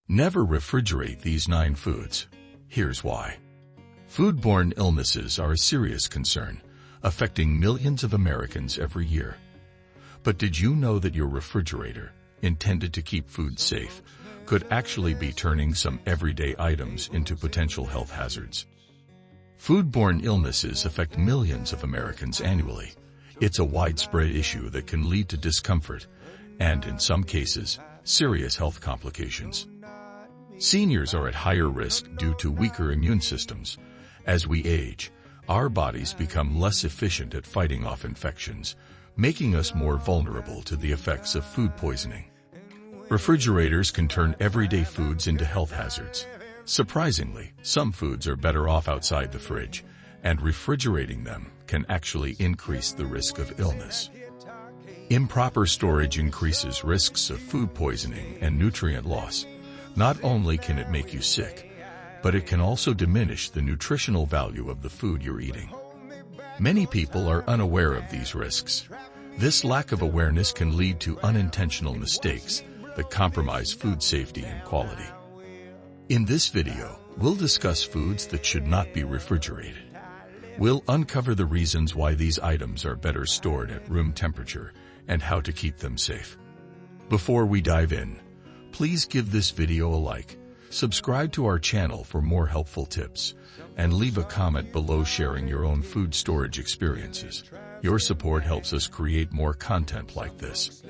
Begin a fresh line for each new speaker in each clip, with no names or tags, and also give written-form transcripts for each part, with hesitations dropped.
Never refrigerate these 9 foods. Here's why. Foodborne illnesses are a serious concern, affecting millions of Americans every year. But did you know that your refrigerator, intended to keep food safe, could actually be turning some everyday items into potential health hazards? Foodborne illnesses affect millions of Americans annually. It's a widespread issue that can lead to discomfort and, in some cases, serious health complications. Seniors are at higher risk due to weaker immune systems. As we age, our bodies become less efficient at fighting off infections, making us more vulnerable to the effects of food poisoning. Refrigerators can turn everyday foods into health hazards. Surprisingly, some foods are better off outside the fridge, and refrigerating them can actually increase the risk of illness. Improper storage increases risks of food poisoning and nutrient loss. Not only can it make you sick, but it can also diminish the nutritional value of the food you're eating. Many people are unaware of these risks. This lack of awareness can lead to unintentional mistakes that compromise food safety and quality. In this video, we'll discuss foods that should not be refrigerated. We'll uncover the reasons why these items are better stored at room temperature and how to keep them safe. Before we dive in, please give this video a like, subscribe to our channel for more helpful tips, and leave a comment below sharing your own food storage experiences. Your support helps us create more content like this.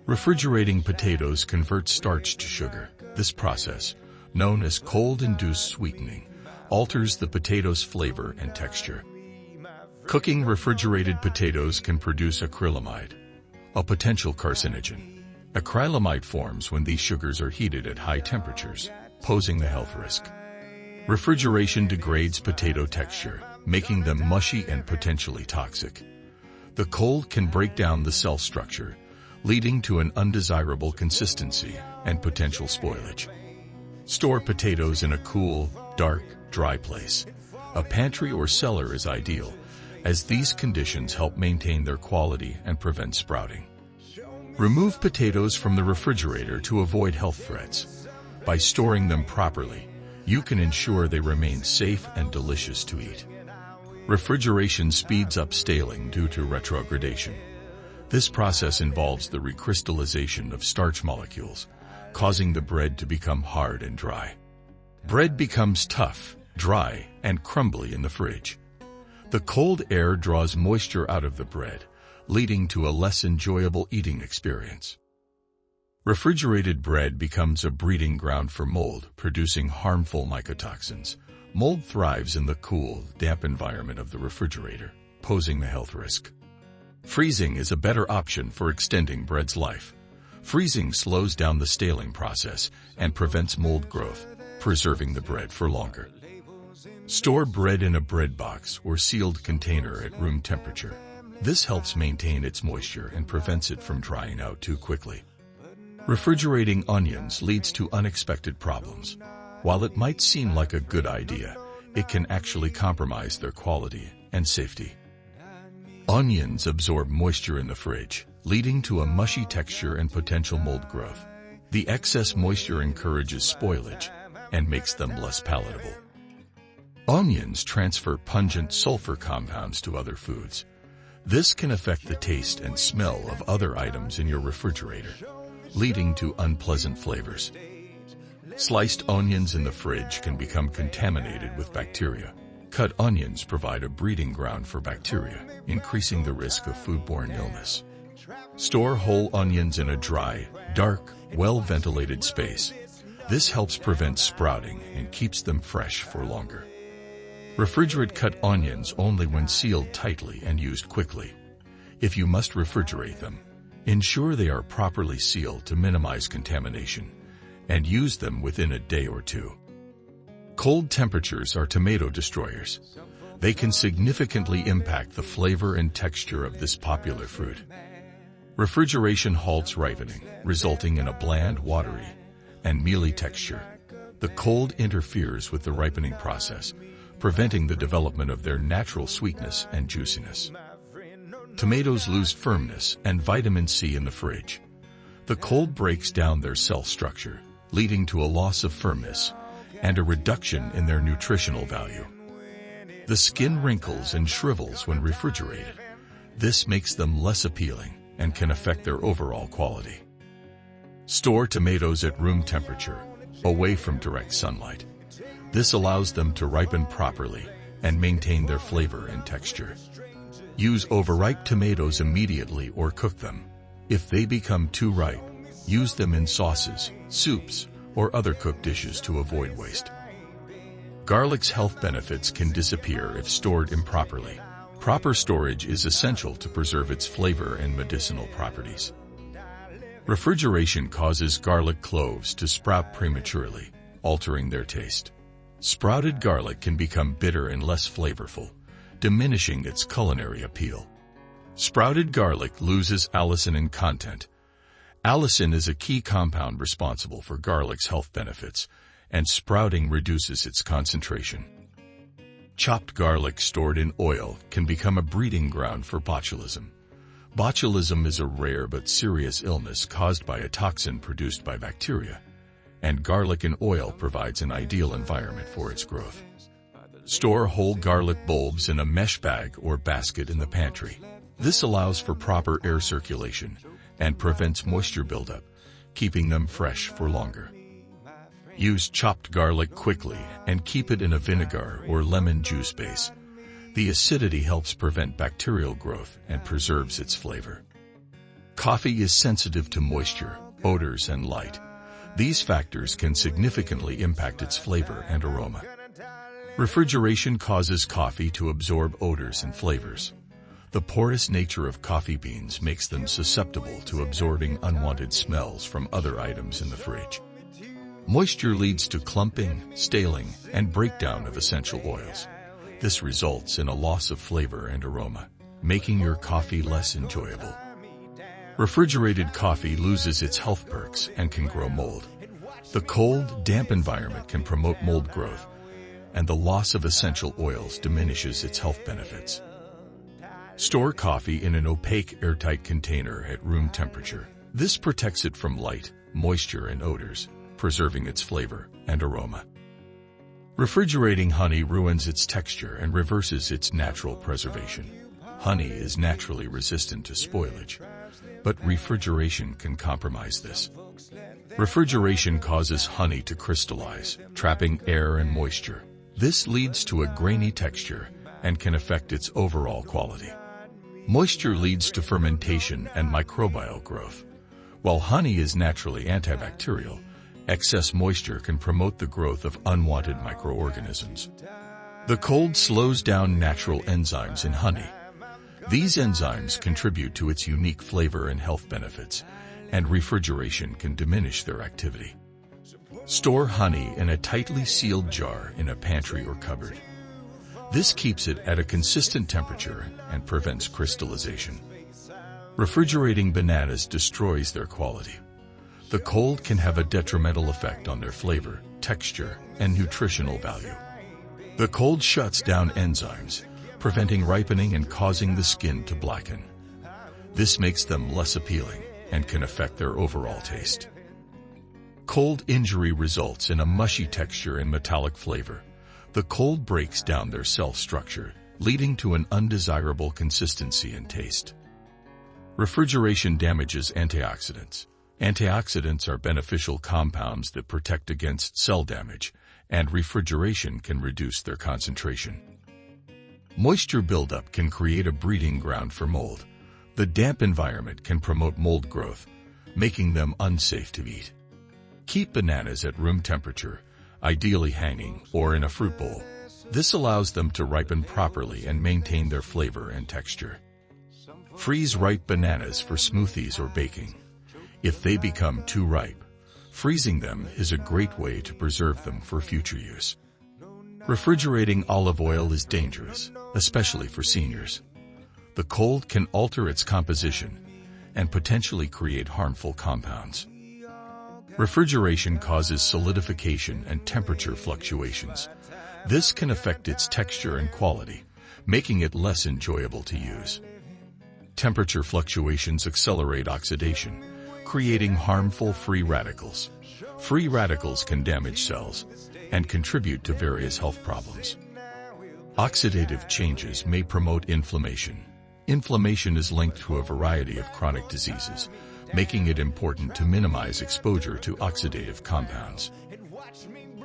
Refrigerating potatoes converts starch to sugar. This process, known as cold-induced sweetening, alters the potato's flavor and texture. Cooking refrigerated potatoes can produce acrylamide, a potential carcinogen. Acrylamide forms when these sugars are heated at high temperatures, posing a health risk. Refrigeration degrades potato texture, making them mushy and potentially toxic. The cold can break down the cell structure, leading to an undesirable consistency and potential spoilage. Store potatoes in a cool, dark, dry place. A pantry or cellar is ideal, as these conditions help maintain their quality and prevent sprouting. Remove potatoes from the refrigerator to avoid health threats. By storing them properly, you can ensure they remain safe and delicious to eat. Refrigeration speeds up staling due to retrogradation. This process involves the recrystallization of starch molecules, causing the bread to become hard and dry. Bread becomes tough, dry, and crumbly in the fridge. The cold air draws moisture out of the bread, leading to a less enjoyable eating experience. Refrigerated bread becomes a breeding ground for mold, producing harmful mycotoxins. Mold thrives in the cool, damp environment of the refrigerator, posing a health risk. Freezing is a better option for extending bread's life. Freezing slows down the staling process and prevents mold growth, preserving the bread for longer. Store bread in a bread box or sealed container at room temperature. This helps maintain its moisture and prevents it from drying out too quickly. Refrigerating onions leads to unexpected problems. While it might seem like a good idea, it can actually compromise their quality and safety. Onions absorb moisture in the fridge, leading to a mushy texture and potential mold growth. The excess moisture encourages spoilage and makes them less palatable. Onions transfer pungent sulfur compounds to other foods. This can affect the taste and smell of other items in your refrigerator, leading to unpleasant flavors. Sliced onions in the fridge can become contaminated with bacteria. Cut onions provide a breeding ground for bacteria, increasing the risk of foodborne illness. Store whole onions in a dry, dark, well-ventilated space. This helps prevent sprouting and keeps them fresh for longer. Refrigerate cut onions only when sealed tightly and used quickly. If you must refrigerate them, ensure they are properly sealed to minimize contamination, and use them within a day or two. Cold temperatures are tomato destroyers. They can significantly impact the flavor and texture of this popular fruit. Refrigeration halts ripening, resulting in a bland, watery, and mealy texture. The cold interferes with the ripening process, preventing the development of their natural sweetness and juiciness. Tomatoes lose firmness and vitamin C in the fridge. The cold breaks down their cell structure, leading to a loss of firmness and a reduction in their nutritional value. The skin wrinkles and shrivels when refrigerated. This makes them less appealing and can affect their overall quality. Store tomatoes at room temperature, away from direct sunlight. This allows them to ripen properly and maintain their flavor and texture. Use overripe tomatoes immediately or cook them. If they become too ripe, use them in sauces, soups, or other cooked dishes to avoid waste. Garlic's health benefits can disappear if stored improperly. Proper storage is essential to preserve its flavor and medicinal properties. Refrigeration causes garlic cloves to sprout prematurely, altering their taste. Sprouted garlic can become bitter and less flavorful, diminishing its culinary appeal. Sprouted garlic loses allicin content. Allicin is a key compound responsible for garlic's health benefits, and sprouting reduces its concentration. Chopped garlic stored in oil can become a breeding ground for botulism. Botulism is a rare but serious illness caused by a toxin produced by bacteria, and garlic in oil provides an ideal environment for its growth. Store whole garlic bulbs in a mesh bag or basket in the pantry. This allows for proper air circulation and prevents moisture buildup, keeping them fresh for longer. Use chopped garlic quickly and keep it in a vinegar or lemon juice base. The acidity helps prevent bacterial growth and preserves its flavor. Coffee is sensitive to moisture, odors, and light. These factors can significantly impact its flavor and aroma. Refrigeration causes coffee to absorb odors and flavors. The porous nature of coffee beans makes them susceptible to absorbing unwanted smells from other items in the fridge. Moisture leads to clumping, staling, and breakdown of essential oils. This results in a loss of flavor and aroma, making your coffee less enjoyable. Refrigerated coffee loses its health perks and can grow mold. The cold, damp environment can promote mold growth, and the loss of essential oils diminishes its health benefits. Store coffee in an opaque, airtight container at room temperature. This protects it from light, moisture, and odors, preserving its flavor and aroma. Refrigerating honey ruins its texture and reverses its natural preservation. Honey is naturally resistant to spoilage, but refrigeration can compromise this. Refrigeration causes honey to crystallize, trapping air and moisture. This leads to a grainy texture and can affect its overall quality. Moisture leads to fermentation and microbial growth. While honey is naturally antibacterial, excess moisture can promote the growth of unwanted microorganisms. The cold slows down natural enzymes in honey. These enzymes contribute to its unique flavor and health benefits, and refrigeration can diminish their activity. Store honey in a tightly sealed jar in a pantry or cupboard. This keeps it at a consistent temperature and prevents crystallization. Refrigerating bananas destroys their quality. The cold can have a detrimental effect on their flavor, texture, and nutritional value. The cold shuts down enzymes, preventing ripening and causing the skin to blacken. This makes them less appealing and can affect their overall taste. Cold injury results in a mushy texture and metallic flavor. The cold breaks down their cell structure, leading to an undesirable consistency and taste. Refrigeration damages antioxidants. Antioxidants are beneficial compounds that protect against cell damage, and refrigeration can reduce their concentration. Moisture buildup can create a breeding ground for mold. The damp environment can promote mold growth, making them unsafe to eat. Keep bananas at room temperature, ideally hanging or in a fruit bowl. This allows them to ripen properly and maintain their flavor and texture. Freeze ripe bananas for smoothies or baking. If they become too ripe, freezing them is a great way to preserve them for future use. Refrigerating olive oil is dangerous, especially for seniors. The cold can alter its composition and potentially create harmful compounds. Refrigeration causes solidification and temperature fluctuations. This can affect its texture and quality, making it less enjoyable to use. Temperature fluctuations accelerate oxidation, creating harmful free radicals. Free radicals can damage cells and contribute to various health problems. Oxidative changes may promote inflammation. Inflammation is linked to a variety of chronic diseases, making it important to minimize exposure to oxidative compounds.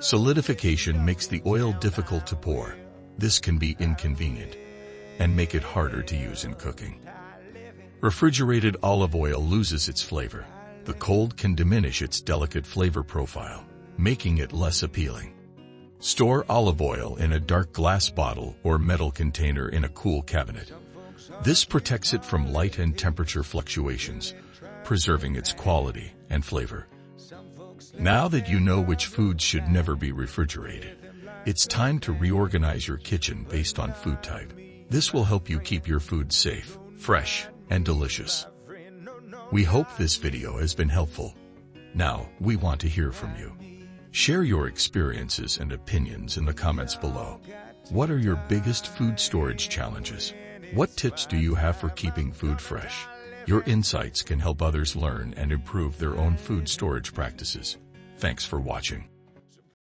Solidification makes the oil difficult to pour. This can be inconvenient and make it harder to use in cooking. Refrigerated olive oil loses its flavor. The cold can diminish its delicate flavor profile, making it less appealing. Store olive oil in a dark glass bottle or metal container in a cool cabinet. This protects it from light and temperature fluctuations, preserving its quality and flavor. Now that you know which foods should never be refrigerated, it's time to reorganize your kitchen based on food type. This will help you keep your food safe, fresh, and delicious. We hope this video has been helpful. Now, we want to hear from you. Share your experiences and opinions in the comments below. What are your biggest food storage challenges? What tips do you have for keeping food fresh? Your insights can help others learn and improve their own food storage practices. Thanks for watching.